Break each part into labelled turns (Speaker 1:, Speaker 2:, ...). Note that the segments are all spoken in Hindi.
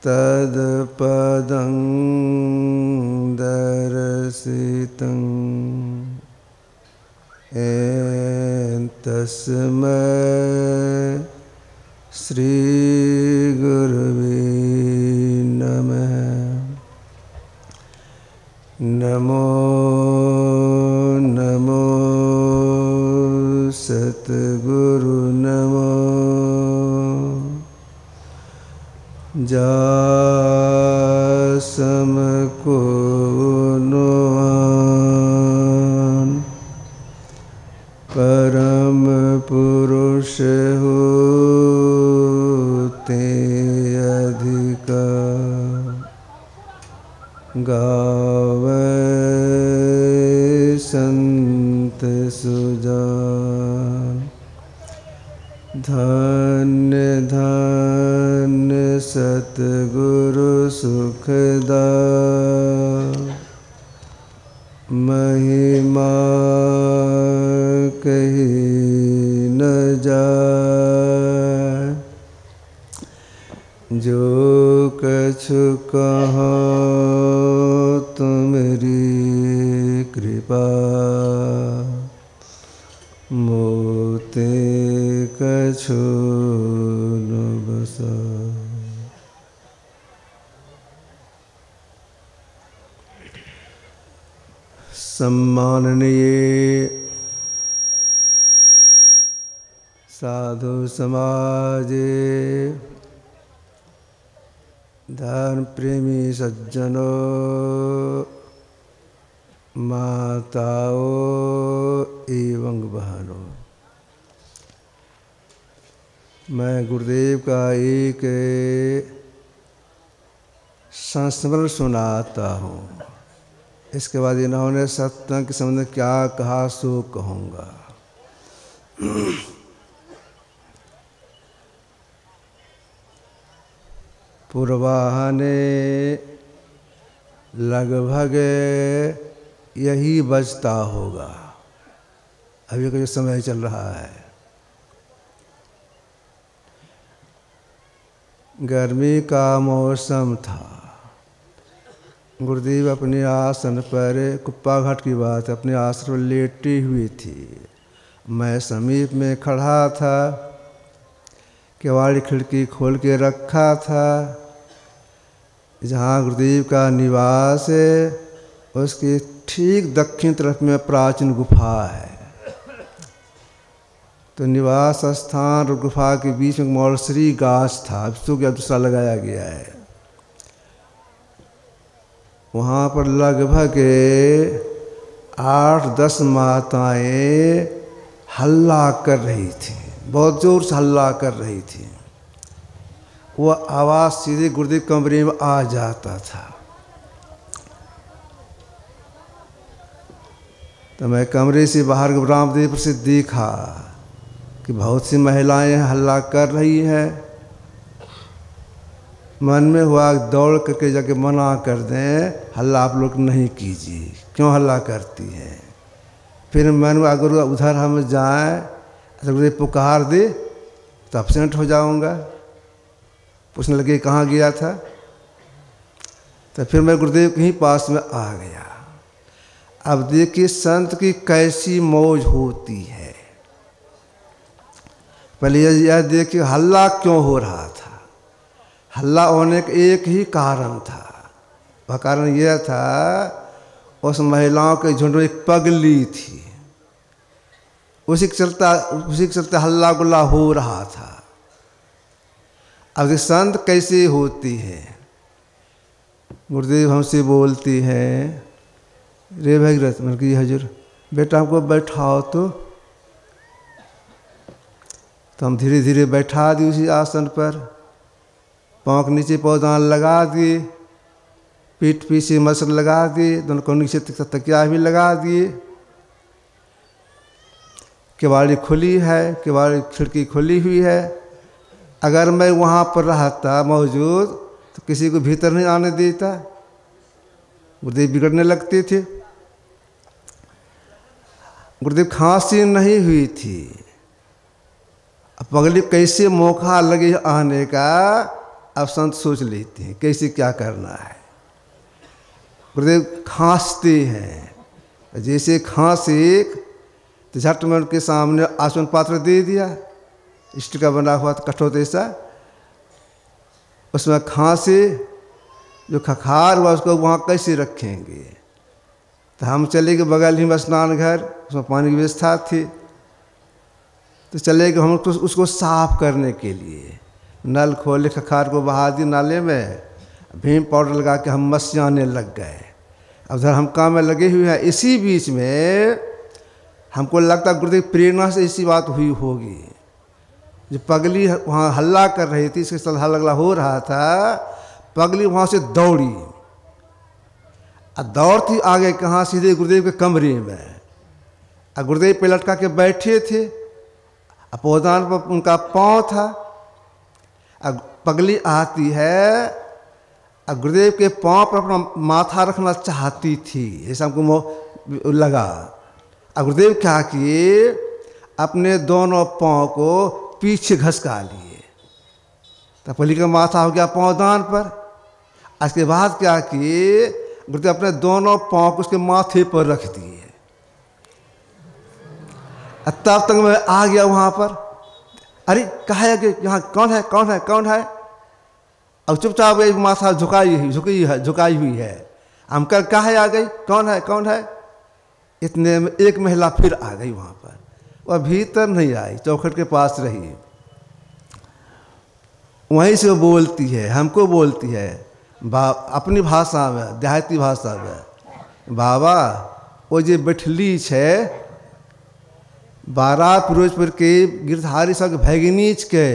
Speaker 1: तत्पदं दर्शितं तस्मै श्रीगुरवे नमः। नमो नमो सद्गुरु नमो जासम को नुआन परम पुरुष होते अधिका गावे संत सुजान। धन्य धन्य सतगुरु सुखदा महिमा कही न जाए। जो कछु कहो तुमरी कृपा मोते कछु न बसा। सम्माननीय साधु समाज, धर्म प्रेमी सज्जनों, माताओं एवं बहनों, मैं गुरुदेव का एक संस्मरण सुनाता हूँ। इसके बाद इन्होंने सत्संग के संबंध में क्या कहा सो कहूँगा। पूर्वाह ने लगभग यही बजता होगा, अभी का जो समय चल रहा है। गर्मी का मौसम था। गुरुदेव अपने आसन पर, कुप्पा घाट की बात, अपने आसन पर लेटी हुई थी। मैं समीप में खड़ा था, केवाड़ी खिड़की खोल के रखा था। जहाँ गुरुदेव का निवास है उसके ठीक दक्षिण तरफ में प्राचीन गुफा है। तो निवास स्थान और गुफा के बीच में मौलश्री गाछ था, अब दूसरा लगाया गया है। वहाँ पर लगभग 8-10 माताएं हल्ला कर रही थी, बहुत जोर से हल्ला कर रही थी। वह आवाज़ सीधे गुरुदेव कमरे में आ जाता था। तो मैं कमरे से बाहर रामदेव से देखा कि बहुत सी महिलाएं हल्ला कर रही हैं। मन में हुआ दौड़ करके जाके मना कर दें, हल्ला आप लोग नहीं कीजिए, क्यों हल्ला करती हैं। फिर मन में अगर उधर हम जाएं तो गुरुदेव पुकार दे तो एब्सेंट हो जाऊंगा। पूछने लगे कहाँ गया था। तो फिर मैं गुरुदेव के ही पास में आ गया। अब देखिए संत की कैसी मौज होती है। पहले यह देखिए हल्ला क्यों हो रहा था। हल्ला होने का एक ही कारण था। वह कारण यह था, उस महिलाओं के झुंड में एक पगली थी, उसी के चलते हल्ला गुल्ला हो रहा था। अब संत कैसे होती है। गुरुदेव हमसे बोलती है, रे भगीरथ, मतलब कि हजूर बेटा हमको बैठाओ तो हम धीरे धीरे बैठा दी उसी आसन पर। पाँव के नीचे पौधान लगा दिए, पीठ पीछे मसल लगा दिए, दोनों को नीचे तकिया भी लगा दिए। केवाड़ी खुली है, केवाड़ी खिड़की खुली हुई है। अगर मैं वहाँ पर रहता मौजूद तो किसी को भीतर नहीं आने देता। गुरुदेव बिगड़ने लगते थे। गुरुदेव खांसी नहीं हुई थी, अब पगली कैसे मौका लगे आने का, अब संत सोच लेते हैं कैसे क्या करना है। गुरुदेव खांसते हैं, जैसे खांसे तो झट में उनके सामने आसन पात्र दे दिया, स्टील का बना हुआ कठोर जैसा, उसमें खांसे जो खखार हुआ उसको वहाँ कैसे रखेंगे। तो हम चले गए बगल ही में स्नान घर, उसमें पानी की व्यवस्था थी, तो चले गए हम उसको साफ करने के लिए। नल खोले, खखार को बहा दी नाले में, भीम पाउडर लगा के हम मस्याने लग गए। अब उधर हम काम में लगे हुए हैं। इसी बीच में हमको लगता गुरुदेव प्रेरणा से ऐसी बात हुई होगी, जो पगली वहाँ हल्ला कर रही थी, इसके साथ हल्ला हो रहा था, पगली वहाँ से दौड़ी, और दौड़ती आगे कहाँ, सीधे गुरुदेव के कमरे में। और गुरुदेव पे लटका के बैठे थे, पौधान पर उनका पाँव था, और पगली आती है और गुरुदेव के पाँव पर अपना माथा रखना चाहती थी, ऐसा हमको लगा। और गुरुदेव क्या किए, अपने दोनों पाँव को पीछे घसका लिए, तो पगली का माथा हो गया पाँवदान पर। उसके बाद क्या किए, गुरुदेव अपने दोनों पाँव को उसके माथे पर रख दिए। तब तक मैं आ गया वहाँ पर, अरे कहा है कि यहाँ कौन है कौन है कौन है। अब चुपचाप माथा झुकाई हुई है। हम कर कहा आ गई, कौन है कौन है। इतने में एक महिला फिर आ गई वहाँ पर, वह भीतर नहीं आई, चौखट के पास रही। वहीं से वो बोलती है, हमको बोलती है अपनी भाषा में, देहाती भाषा में, बाबा वो जो बैठली छे बारात फिरोजपुर के गिरधारी सब भैगनीच के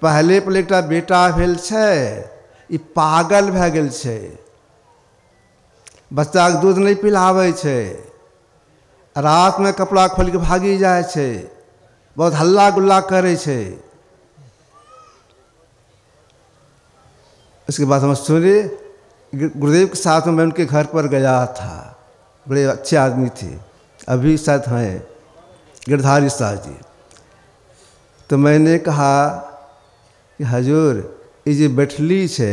Speaker 1: पहले पर एकटा बेटा भेल छै, ई पागल भए गेल छै, बच्चाके दूध नहीं पिलाबै छै, रात में कपड़ा खोल के भागी जाए छै, बहुत हल्ला गुल्ला करे छै। उसके बाद हम सुने, गुरुदेव के साथ में मैं उनके घर पर गया था, बड़े अच्छे आदमी थे, अभी साथ हैं गिरधारी शाह जी। तो मैंने कहा कि हजूर ये जो बैठली छे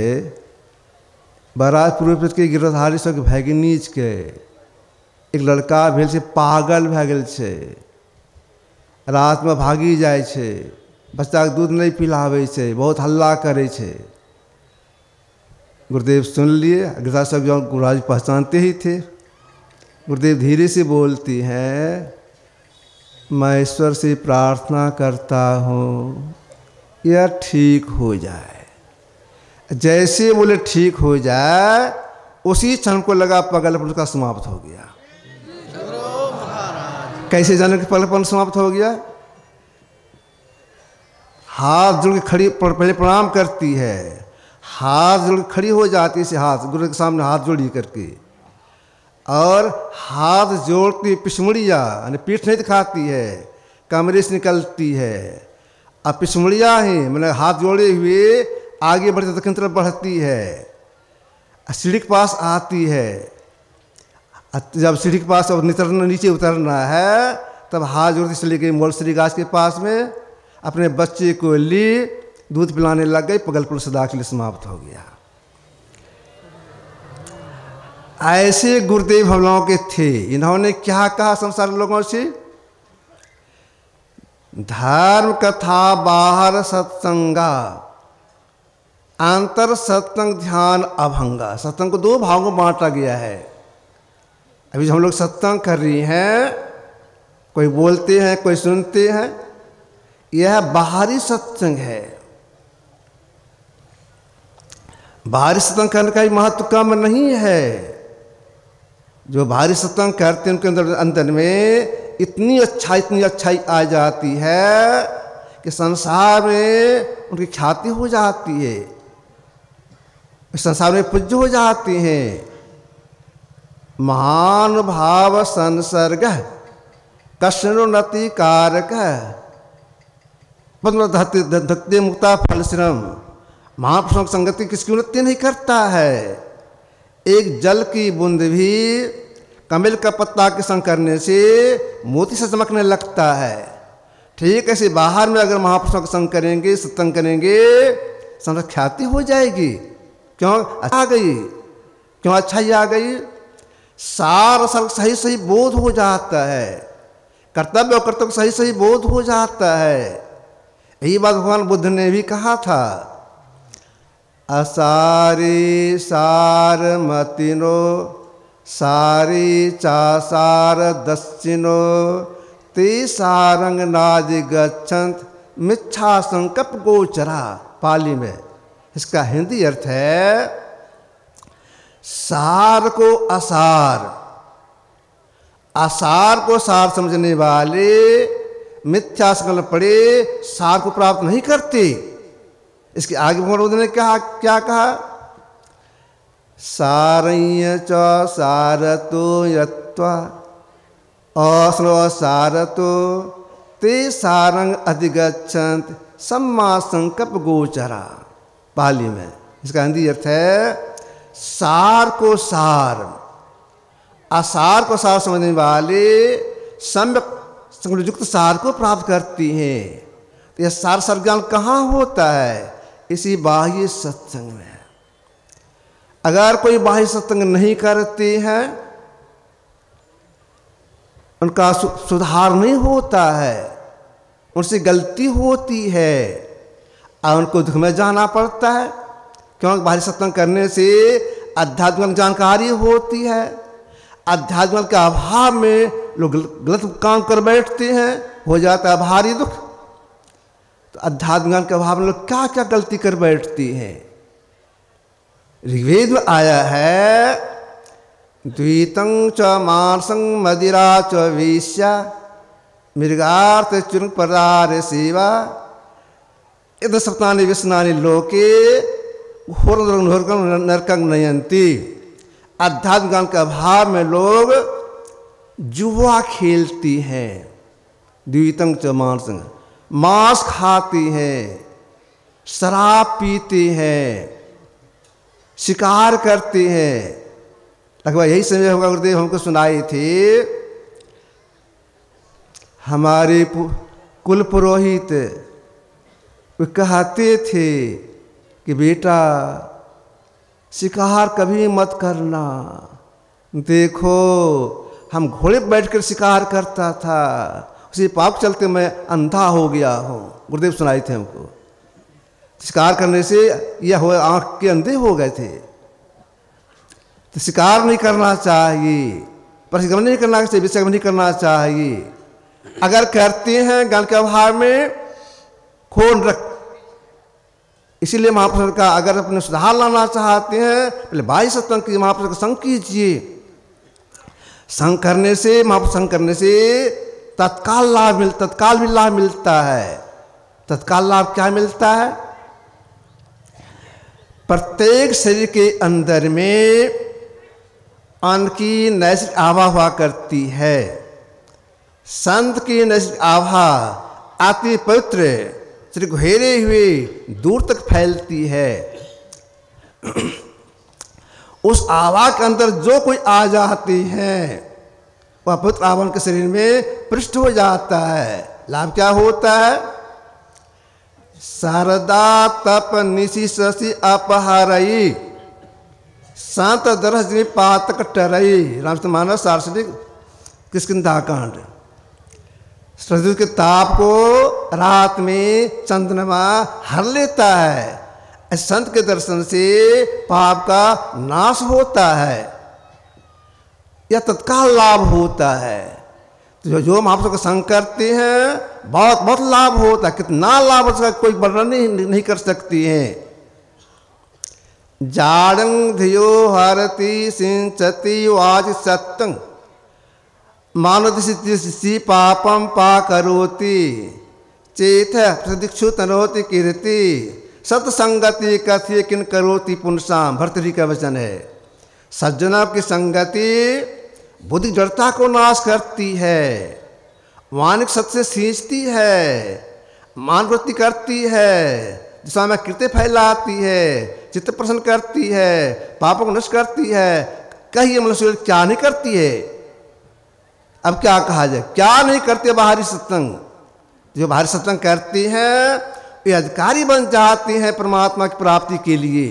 Speaker 1: बारात पूर्व के गिरधारी शाह के भैगनीच के एक लड़का भेल छै, पागल भए गेल छै, रात में भागी जाए छै, बच्चा के दूध नहीं पिलाबै छै, बहुत हल्ला करे छै। गुरुदेव सुन लिए, गिरधारी शाह जो गुरुराज पहचानते ही थे। गुरुदेव धीरे से बोलती हैं, मैं ईश्वर से प्रार्थना करता हूँ यह ठीक हो जाए। जैसे बोले ठीक हो जाए, उसी क्षण को लगा पगलपन का समाप्त हो गया। कैसे जाने कि पगलपन समाप्त हो गया, हाथ जोड़ के खड़ी, पहले प्रणाम करती है, हाथ जोड़ के खड़ी हो जाती है, हाथ गुरु के सामने हाथ जोड़ी करके, और हाथ जोड़ती पिछमुड़िया यानी पीठ नहीं दिखाती है, कमरे से निकलती है, अब पिछमुड़िया ही मैंने हाथ जोड़े हुए आगे बढ़ते दक्षिण तरफ बढ़ती है, सीढ़ी के पास आती है। जब सीढ़ी के पास अब नीचे उतरना है, तब हाथ जोड़ती चली गई मोलसरी गाछ के पास में, अपने बच्चे को ली, दूध पिलाने लग गई, पगलपुर से दाखिल समाप्त हो गया। ऐसे गुरुदेव हम लोगों के थे। इन्होंने क्या कहा संसार लोगों से, धर्म कथा बाहर सत्संगा, अंतर सत्संग ध्यान अभंगा। सत्संग को दो भागों में बांटा गया है। अभी हम लोग सत्संग कर रही हैं, कोई बोलते हैं कोई सुनते हैं, यह बाहरी सत्संग है। बाहरी सत्संग करने का महत्व कम नहीं है। जो बाहरी सत्संग करते हैं उनके अंदर में इतनी अच्छाई आ जाती है कि संसार में उनकी ख्याति हो जाती है, संसार में पूज्य हो जाते हैं। महान भाव संसर्ग कष्णोन्नति कारक पद्म धत्ते मुक्ता फल श्रम। महापुरुषों की संगति किसकी उन्नति नहीं करता है। एक जल की बूंद भी कमल का पत्ता के संग करने से मोती से चमकने लगता है। ठीक ऐसे बाहर में अगर महापुरुषों का संग करेंगे, सत्संग करेंगे, संग ख्याति हो जाएगी। क्यों आ गई, क्यों अच्छाई आ गई, सार असल सही सही बोध हो जाता है, कर्तव्य और कर्तव्य सही सही बोध हो जाता है। यही बात भगवान बुद्ध ने भी कहा था, असारी सार मतिनो सारी चासार दक्षिणो ते सारंग नाज गच्छन्त मिच्छा संकल्प गोचरा। पाली में इसका हिंदी अर्थ है, सार को असार, असार को सार समझने वाले मिथ्या संकल्प पड़े सार को प्राप्त नहीं करते। इसके आगे भगवान बुद्ध ने क्या कहा, सारण्य च सारतो यत्वा असलो सारतो ते सारंग अधिगच्छन्त सम्मा संकल्प गोचरा। पाली में इसका हिंदी अर्थ है, सार को सार, असार को सार समझने वाले सम्यक संयुक्त सार को प्राप्त करती हैं। तो यह सार ज्ञान कहाँ होता है, इसी बाह्य सत्संग में। अगर कोई बाह्य सत्संग नहीं करते हैं, उनका सुधार नहीं होता है, उनसे गलती होती है और उनको दुख में जाना पड़ता है। क्योंकि बाहरी सत्संग करने से आध्यात्मिक जानकारी होती है, आध्यात्मिक के अभाव में लोग गलत काम कर बैठते हैं, हो जाता है भारी दुख। तो आध्यात्मिक के अभाव में लोग क्या क्या गलती कर बैठती हैं। ऋग्वेद में आया है, द्वितं च मांसं मदिरा च वेश्या मृगार्थ चुन पदार सेवा इद सप्तानि व्यसनानि लोके घोरं नरकं नयन्ति। आध्यात्मिक ज्ञान के अभाव में लोग जुआ खेलती हैं, द्वितं च मांसं, मांस खाती हैं, शराब पीती हैं, शिकार करते हैं। लगभग यही समय होगा, गुरुदेव हमको सुनाए थे, हमारे कुल पुरोहित वे कहते थे कि बेटा शिकार कभी मत करना। देखो हम घोड़े पर बैठकर शिकार करता था, उसी पाप चलते मैं अंधा हो गया हूँ। गुरुदेव सुनाए थे हमको, शिकार करने से यह हो आँख के अंधे हो गए थे। तो शिकार नहीं करना चाहिए, परिश्रम नहीं करना चाहिए, विषय नहीं करना चाहिए। अगर करते हैं ज्ञान के अभाव में खोन रख। इसीलिए महापुरुष का अगर अपने सुधार लाना चाहते हैं, पहले बाह्य सत्संग की महापुरुष का संग कीजिए। संग करने से, महापुरुष संग करने से तत्काल भी लाभ मिलता है। तत्काल लाभ क्या मिलता है, प्रत्येक शरीर के अंदर में अन्न की नैसर्गिक आभा हुआ करती है। संत की नैसर्गिक आभा अति पवित्र शरीर घेरे हुए दूर तक फैलती है। उस आभा के अंदर जो कोई आ जाती है, वह पवित्र आभा के शरीर में पृष्ठ हो जाता है। लाभ क्या होता है, शारदा तप निशि शशि अपहरई शांत दरस पातक टरई। रामचंद्र मानस सारस्वती किष्किंधा-कांड। सरस्वती के ताप को रात में चंद्रमा हर लेता है। संत के दर्शन से पाप का नाश होता है, यह तत्काल लाभ होता है। तो जो महापुरुषों का संग करते हैं बहुत बहुत लाभ होता है। कितना लाभ उसका कोई वर्णन नहीं कर सकती है। जाड़ं धियो हरति सिंचति वाच सत्तं मानवति पापम पा करोति चेत प्रदीक्षु तनोति कीर्ति सत्संगति कथ्य किन करोति पुनसाम। भर्तृहरि का वचन है, सज्जनों की संगति बुद्धि जड़ता को नाश करती है, मानिक सत्य से सींचती है, मान वृत्ति करती है, दिशा में कृत्य फैलाती है, चित्त प्रसन्न करती है, पापों को नष्ट करती है। कहिए मनुष्य क्या नहीं करती है। अब क्या कहा जाए, क्या नहीं करते बाहरी सत्संग। जो बाहरी सत्संग करती हैं वे अधिकारी बन जाती हैं परमात्मा की प्राप्ति के लिए।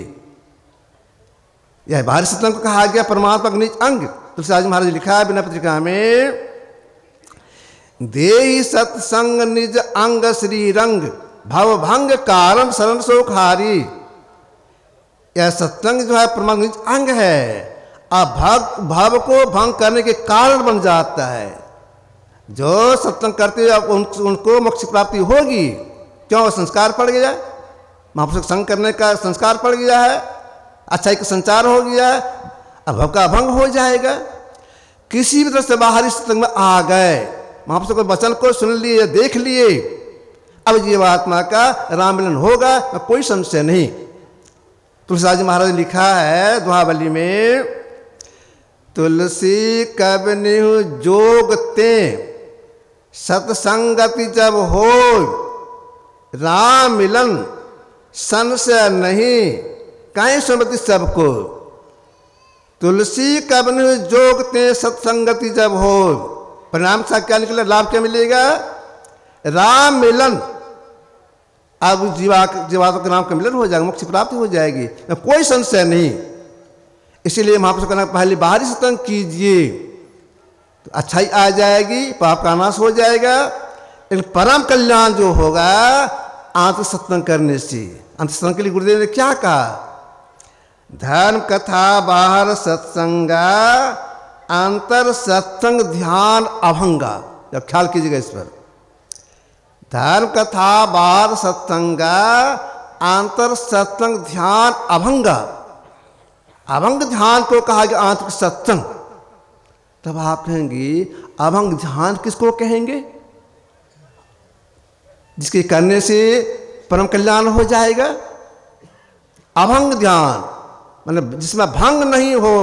Speaker 1: यह बाहरी सत्संग को कहा गया परमात्मा का निज अंग। तुलसीदास जी महाराज ने लिखा है बिना पत्रिका में, देहि सत्संग निज अंग श्री रंग भव भंग कारण शरण सोखारी। यह सत्संग जो है परमात्मा निज अंग है, अब भव को भंग करने के कारण बन जाता है। जो सत्संग करते हुए उनको मोक्ष प्राप्ति होगी। क्यों? संस्कार पड़ गया, महापुरुष संग करने का संस्कार पड़ गया है, अच्छाई का संचार हो गया है, अब भव का अभंग हो जाएगा। किसी भी तरह से बाहरी सत्संग में आ गए, महापुरुष के वचन को सुन लिए, देख लिए, अब जीवात्मा का राम मिलन होगा, कोई संशय नहीं। तुलसीदास जी महाराज ने लिखा है दोहावली में, तुलसी कब निहु जोग ते सत्संगति जब हो, राम मिलन संशय नहीं काई सुमति सबको। तुलसी कब निहु जोग ते सत्संगति जब हो, परिणाम सा क्या निकले, लाभ क्या मिलेगा? राम मिलन। अब जीवात्मा के नाम का मिलन हो जाएगा, मोक्ष प्राप्ति हो जाएगी, कोई संशय नहीं। इसीलिए महापुरुष कहना पहले बाहरी सत्संग कीजिए तो अच्छाई आ जाएगी, पाप का नाश हो जाएगा। लेकिन परम कल्याण जो होगा आंतरिक सत्संग करने से। अंत सत्संग के लिए गुरुदेव ने क्या कहा? धर्म कथा बाहर सत्संगा अंतर सत्संग ध्यान अभंगा। जब ख्याल कीजिएगा इस पर, धर्म कथा बाहर सत्संगा अंतर सत्संग ध्यान अभंगा। अभंग ध्यान को कहा गया आंतरिक सत्संग। तब आप कहेंगे अभंग ध्यान किसको कहेंगे? जिसके करने से परम कल्याण हो जाएगा। अभंग ध्यान मतलब जिसमें भंग नहीं हो।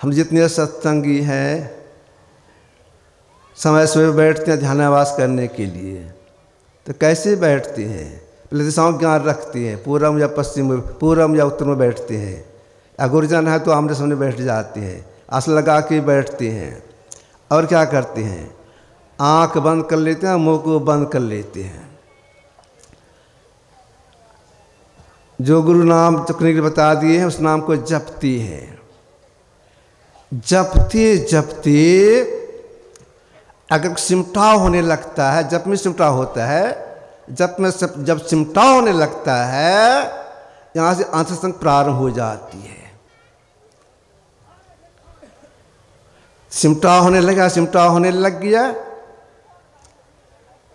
Speaker 1: हम जितने सत्संगी हैं समय सुबह बैठते हैं ध्यानावास करने के लिए, तो कैसे बैठते हैं? पहले दिशाओं ज्ञान रखते हैं, पूर्व या पश्चिम में, पूर्व या उत्तर में बैठते हैं। या गुरुजन है तो आमने सामने बैठ जाते हैं, आसन लगा के बैठते हैं। और क्या करते हैं? आंख बंद कर लेते हैं, मुंह को बंद कर लेते हैं। जो गुरु नाम चुकने के लिए बता दिए हैं उस नाम को जपती है। जपते जपते अगर सिमटाव होने लगता है, जप में सिमटाव होता है, जप में जब सिमटाव होने लगता है यहाँ से अंतसंग प्रारंभ हो जाती है। सिमटाव होने लगा, सिमटाव होने लग गया,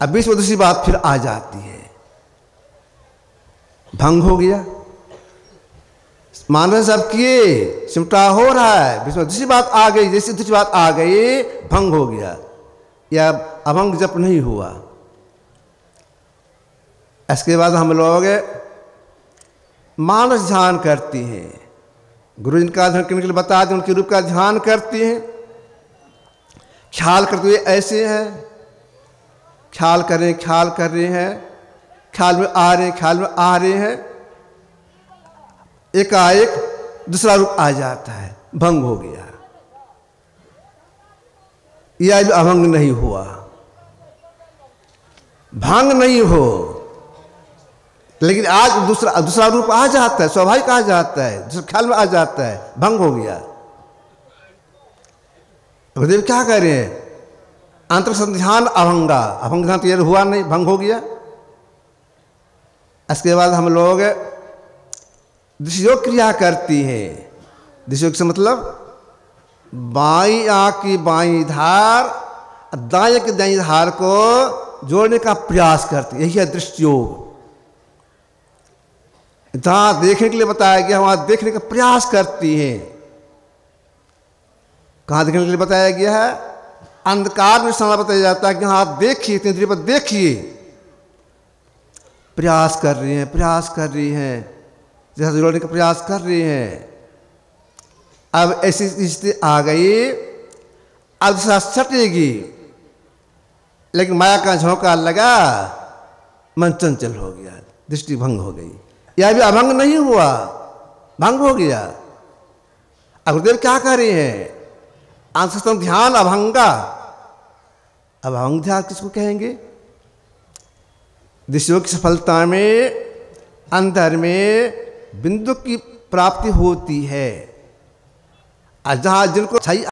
Speaker 1: अब बीच में दूसरी बात फिर आ जाती है, भंग हो गया। मानव सब किए, सिमटा हो रहा है, बीच में दूसरी बात आ गई, जैसे दूसरी बात आ गई भंग हो गया, या अभंग जप नहीं हुआ। इसके बाद हम लोग मानस ध्यान करती हैं। गुरु जिनका ध्यान करने के लिए बता दें उनके रूप का ध्यान करती हैं। ख्याल करते हुए ऐसे हैं, ख्याल कर रहे हैं, ख्याल कर रहे हैं, ख्याल में आ रहे हैं, ख्याल में आ रहे हैं, एकाएक दूसरा रूप आ जाता है, भंग हो गया। यह अभंग नहीं हुआ। भंग नहीं हो, लेकिन आज दूसरा रूप आ जाता है, स्वाभाविक आ जाता है, दूसरा ख्याल में आ जाता है, भंग हो गया। गुरुदेव क्या कह रहे हैं? आंतरिक संध्यान अभंगा। अभंग ध्यान तो ये हुआ नहीं, भंग हो गया। इसके बाद हम लोग दिशयोग क्रिया करती हैं। दिशयोग से मतलब बाई आंख की बाई धार, दाएं की दाएं धार को जोड़ने का प्रयास करती है। यही है दृष्टियोग। जहां देखने के लिए बताया गया वहां देखने का प्रयास करती है। कहां देखने के लिए बताया गया है? अंधकार में समय बताया जाता है कि हाँ आप देखिए, इतनी देर पर देखिए। प्रयास कर रही हैं, प्रयास कर रही हैं, जैसा जोड़ने का प्रयास कर रही हैं। अब ऐसी स्थिति आ गई, अब दूसरा सटेगी, लेकिन माया का झोंका लगा, मन चंचल हो गया, दृष्टि भंग हो गई। यह भी अभंग नहीं हुआ, भंग हो गया। अब गुरुदेव क्या कर रहे हैं? आंतरिक ध्यान अभंगा। अब अभंग ध्यान किसको कहेंगे? दृश्यों की सफलता में अंतर में बिंदु की प्राप्ति होती है। जहाँ जिनको सही